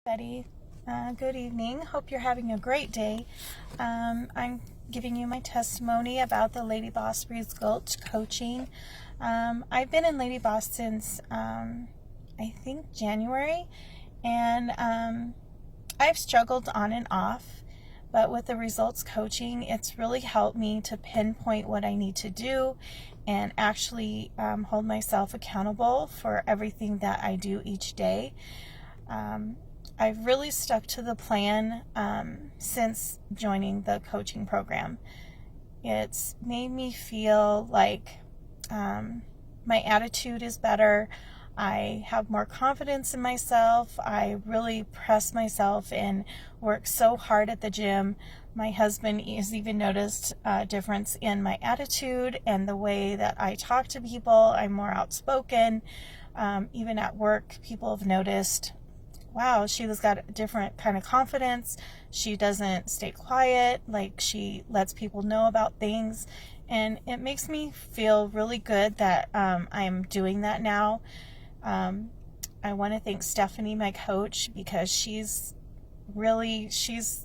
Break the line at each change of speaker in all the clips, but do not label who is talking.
Betty. Good evening. Hope you're having a great day. I'm giving you my testimony about the LadyBoss results coaching. I've been in LadyBoss since I think January, and I've struggled on and off, but with the results coaching, it's really helped me to pinpoint what I need to do and actually hold myself accountable for everything that I do each day. I've really stuck to the plan since joining the coaching program. It's made me feel like my attitude is better. I have more confidence in myself. I really press myself and work so hard at the gym. My husband has even noticed a difference in my attitude and the way that I talk to people. I'm more outspoken. Even at work, people have noticed, wow, she's got a different kind of confidence. She doesn't stay quiet, like she lets people know about things. And it makes me feel really good that I'm doing that now. I want to thank Stephanie, my coach, because she's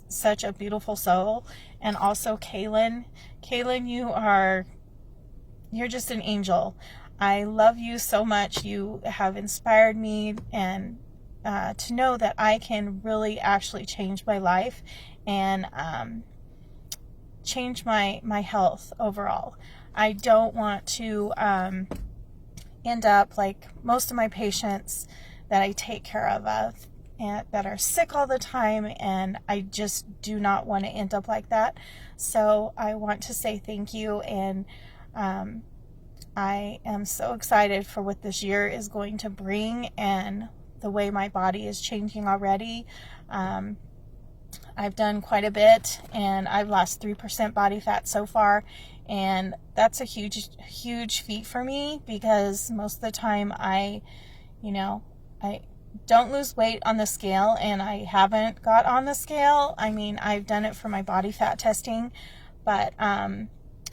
such a beautiful soul. And also Kaelin. Kaelin, you're just an angel. I love you so much. You have inspired me, and to know that I can really actually change my life and change my health overall. I don't want to end up like most of my patients that I take care of and that are sick all the time, and I just do not want to end up like that. So I want to say thank you, and I am so excited for what this year is going to bring and the way my body is changing already. I've done quite a bit, and I've lost 3% body fat so far, and that's a huge feat for me, because most of the time I don't lose weight on the scale, and I haven't got on the scale. I mean, I've done it for my body fat testing, but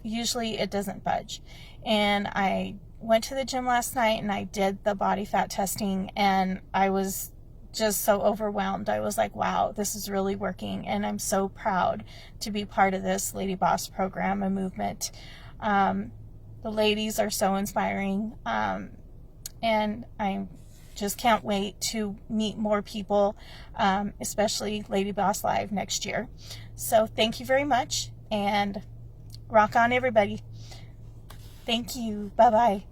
usually it doesn't budge. And I went to the gym last night and I did the body fat testing, and I was just so overwhelmed. I was like, wow, this is really working, and I'm so proud to be part of this LadyBoss program and movement. The ladies are so inspiring, and I just can't wait to meet more people, especially LadyBoss Live next year. So thank you very much, and rock on, everybody. Thank you. Bye-bye.